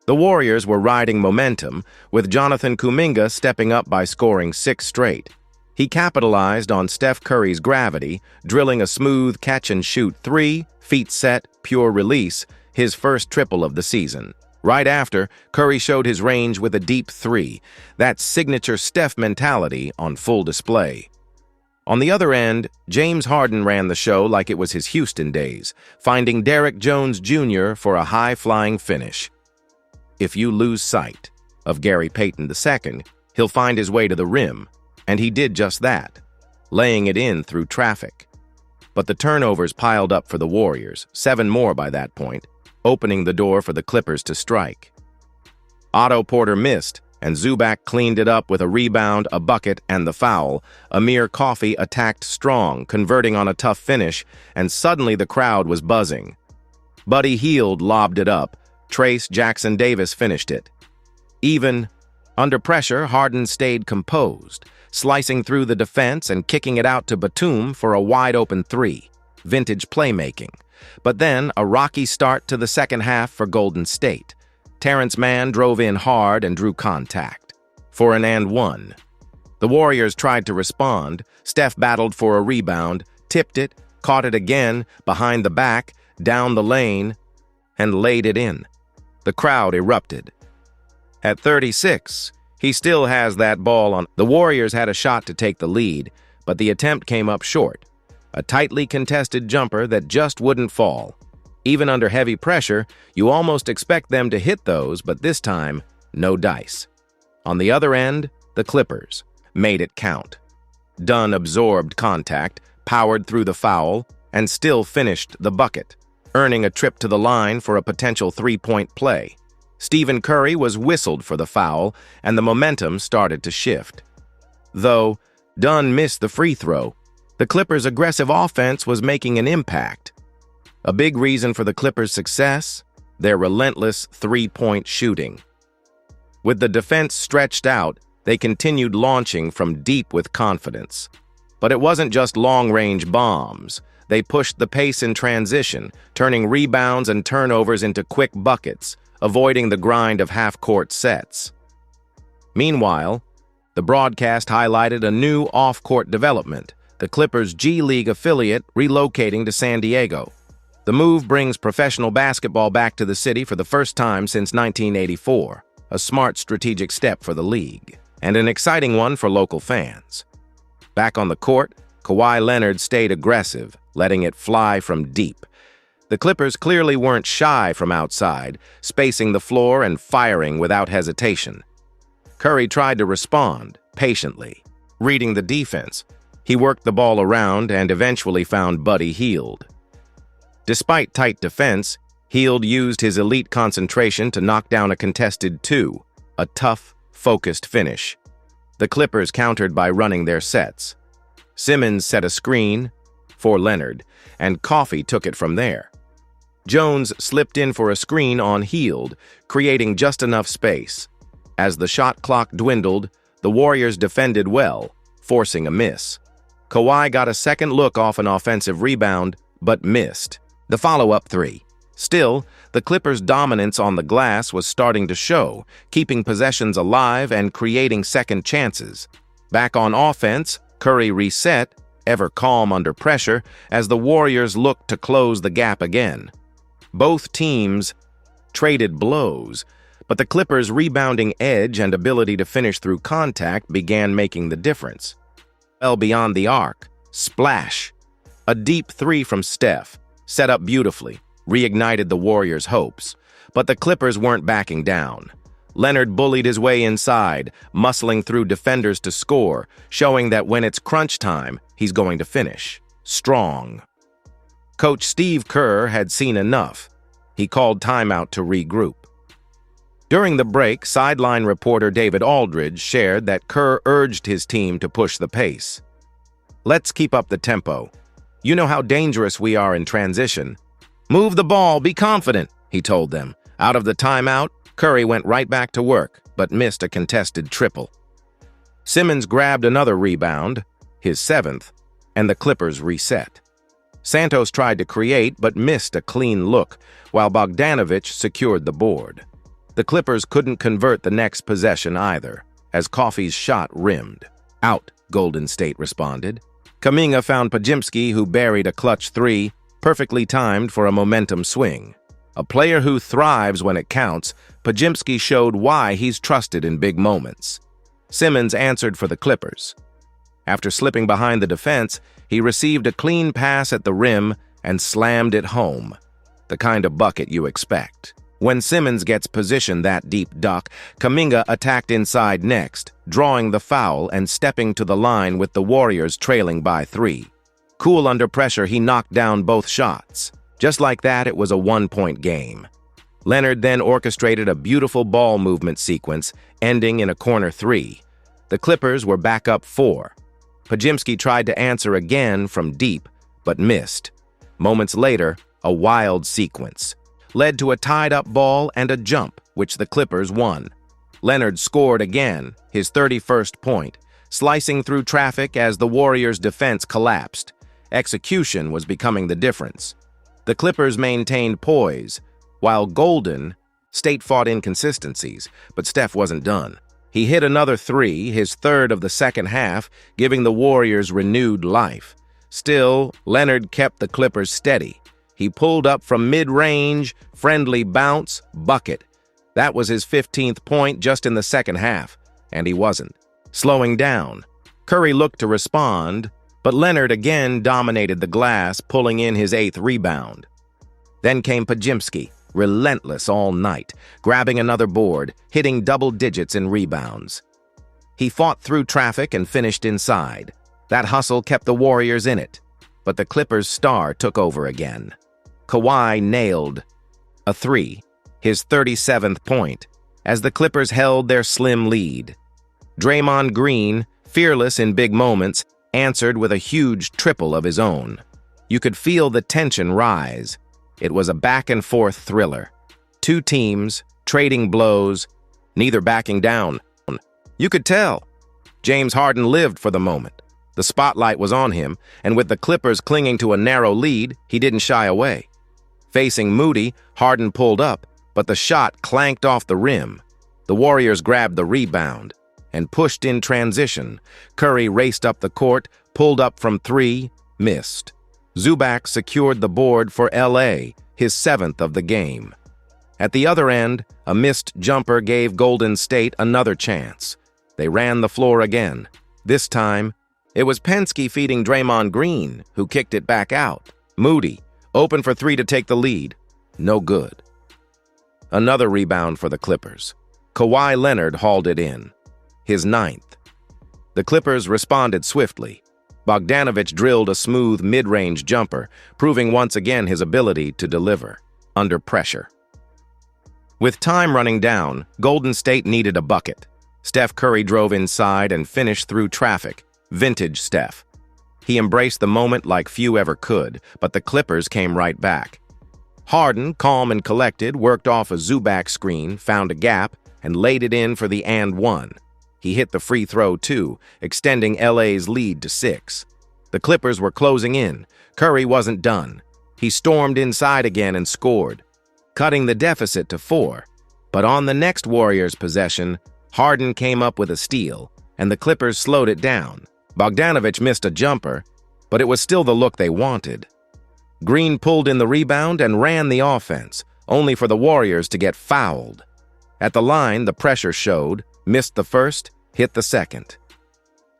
The Warriors were riding momentum, with Jonathan Kuminga stepping up by scoring 6 straight. He capitalized on Steph Curry's gravity, drilling a smooth catch-and-shoot 3, feet set, pure release, his first triple of the season. Right after, Curry showed his range with a deep 3, that signature Steph mentality on full display. On the other end, James Harden ran the show like it was his Houston days, finding Derrick Jones Jr. for a high-flying finish. If you lose sight of Gary Payton II, he'll find his way to the rim, and he did just that, laying it in through traffic. But the turnovers piled up for the Warriors, 7 more by that point, opening the door for the Clippers to strike. Otto Porter missed, and Zubac cleaned it up with a rebound, a bucket, and the foul. Amir Coffey attacked strong, converting on a tough finish, and suddenly the crowd was buzzing. Buddy Hield lobbed it up. Trace Jackson Davis finished it. Even under pressure, Harden stayed composed, slicing through the defense and kicking it out to Batum for a wide-open 3. Vintage playmaking. But then, a rocky start to the second half for Golden State. Terrence Mann drove in hard and drew contact for an and one. The Warriors tried to respond. Steph battled for a rebound, tipped it, caught it again, behind the back, down the lane, and laid it in. The crowd erupted. At 36, he still has that ball on. The Warriors had a shot to take the lead, but the attempt came up short. A tightly contested jumper that just wouldn't fall. Even under heavy pressure, you almost expect them to hit those, but this time, no dice. On the other end, the Clippers made it count. Dunn absorbed contact, powered through the foul, and still finished the bucket, earning a trip to the line for a potential 3-point play. Stephen Curry was whistled for the foul, and the momentum started to shift. Though Dunn missed the free throw, the Clippers' aggressive offense was making an impact. A big reason for the Clippers' success? Their relentless 3-point shooting. With the defense stretched out, they continued launching from deep with confidence. But it wasn't just long-range bombs. They pushed the pace in transition, turning rebounds and turnovers into quick buckets, avoiding the grind of half-court sets. Meanwhile, the broadcast highlighted a new off-court development, the Clippers' G League affiliate relocating to San Diego. The move brings professional basketball back to the city for the first time since 1984, a smart strategic step for the league, and an exciting one for local fans. Back on the court, Kawhi Leonard stayed aggressive, letting it fly from deep. The Clippers clearly weren't shy from outside, spacing the floor and firing without hesitation. Curry tried to respond, patiently. Reading the defense, he worked the ball around and eventually found Buddy Hield. Despite tight defense, Hield used his elite concentration to knock down a contested 2, a tough, focused finish. The Clippers countered by running their sets. Simmons set a screen for Leonard, and Coffey took it from there. Jones slipped in for a screen on Hield, creating just enough space. As the shot clock dwindled, the Warriors defended well, forcing a miss. Kawhi got a second look off an offensive rebound, but missed the follow-up 3. Still, the Clippers' dominance on the glass was starting to show, keeping possessions alive and creating second chances. Back on offense, Curry reset, ever calm under pressure, as the Warriors looked to close the gap again. Both teams traded blows, but the Clippers' rebounding edge and ability to finish through contact began making the difference. Well beyond the arc, splash! A deep 3 from Steph, set up beautifully, reignited the Warriors' hopes. But the Clippers weren't backing down. Leonard bullied his way inside, muscling through defenders to score, showing that when it's crunch time, he's going to finish strong. Coach Steve Kerr had seen enough. He called timeout to regroup. During the break, sideline reporter David Aldridge shared that Kerr urged his team to push the pace. "Let's keep up the tempo. You know how dangerous we are in transition. Move the ball, be confident," he told them. Out of the timeout, Curry went right back to work, but missed a contested triple. Simmons grabbed another rebound, his 7th, and the Clippers reset. Santos tried to create, but missed a clean look, while Bogdanovich secured the board. The Clippers couldn't convert the next possession either, as Coffey's shot rimmed. "Out," Golden State responded. Kuminga found Podziemski, who buried a clutch three, perfectly timed for a momentum swing. A player who thrives when it counts, Podziemski showed why he's trusted in big moments. Simmons answered for the Clippers. After slipping behind the defense, he received a clean pass at the rim and slammed it home, the kind of bucket you expect. When Simmons gets positioned that deep duck, Kuminga attacked inside next, drawing the foul and stepping to the line with the Warriors trailing by 3. Cool under pressure, he knocked down both shots. Just like that, it was a one-point game. Leonard then orchestrated a beautiful ball movement sequence, ending in a corner 3. The Clippers were back up 4. Podziemski tried to answer again from deep, but missed. Moments later, a wild sequence led to a tied-up ball and a jump, which the Clippers won. Leonard scored again, his 31st point, slicing through traffic as the Warriors' defense collapsed. Execution was becoming the difference. The Clippers maintained poise, while Golden State fought inconsistencies, but Steph wasn't done. He hit another 3, his third of the second half, giving the Warriors renewed life. Still, Leonard kept the Clippers steady. He pulled up from mid-range, friendly bounce, bucket. That was his 15th point just in the second half, and he wasn't slowing down. Curry looked to respond, but Leonard again dominated the glass, pulling in his 8th rebound. Then came Podziemski, relentless all night, grabbing another board, hitting double digits in rebounds. He fought through traffic and finished inside. That hustle kept the Warriors in it, but the Clippers' star took over again. Kawhi nailed a 3, his 37th point, as the Clippers held their slim lead. Draymond Green, fearless in big moments, answered with a huge triple of his own. You could feel the tension rise. It was a back-and-forth thriller. Two teams, trading blows, neither backing down. You could tell. James Harden lived for the moment. The spotlight was on him, and with the Clippers clinging to a narrow lead, he didn't shy away. Facing Moody, Harden pulled up, but the shot clanked off the rim. The Warriors grabbed the rebound and pushed in transition. Curry raced up the court, pulled up from 3, missed. Zubac secured the board for LA, his 7th of the game. At the other end, a missed jumper gave Golden State another chance. They ran the floor again. This time, it was Penske feeding Draymond Green, who kicked it back out. Moody, open for 3 to take the lead. No good. Another rebound for the Clippers. Kawhi Leonard hauled it in, his 9th. The Clippers responded swiftly. Bogdanović drilled a smooth mid-range jumper, proving once again his ability to deliver under pressure. With time running down, Golden State needed a bucket. Steph Curry drove inside and finished through traffic. Vintage Steph. He embraced the moment like few ever could, but the Clippers came right back. Harden, calm and collected, worked off a Zubac screen, found a gap, and laid it in for the and one. He hit the free throw too, extending LA's lead to 6. The Clippers were closing in. Curry wasn't done. He stormed inside again and scored, cutting the deficit to 4. But on the next Warriors possession, Harden came up with a steal, and the Clippers slowed it down. Bogdanović missed a jumper, but it was still the look they wanted. Green pulled in the rebound and ran the offense, only for the Warriors to get fouled. At the line, the pressure showed, missed the first, hit the second.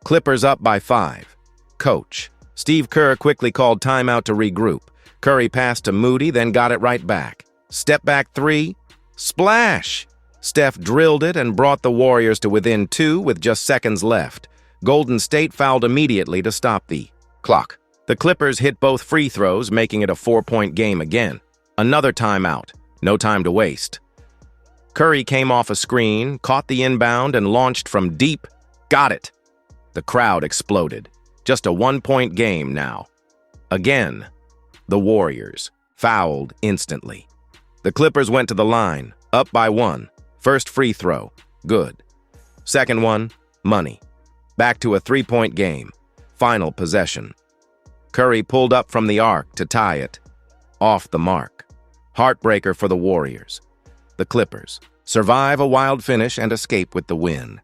Clippers up by 5. Coach. Steve Kerr quickly called timeout to regroup. Curry passed to Moody, then got it right back. Step back 3. Splash! Steph drilled it and brought the Warriors to within 2 with just seconds left. Golden State fouled immediately to stop the clock. The Clippers hit both free throws, making it a 4-point game again. Another timeout. No time to waste. Curry came off a screen, caught the inbound, and launched from deep. Got it! The crowd exploded. Just a 1-point game now. Again, the Warriors fouled instantly. The Clippers went to the line, up by 1. First free throw, good. Second one, money. Back to a 3-point game. Final possession. Curry pulled up from the arc to tie it. Off the mark. Heartbreaker for the Warriors. The Clippers survive a wild finish, and escape with the win.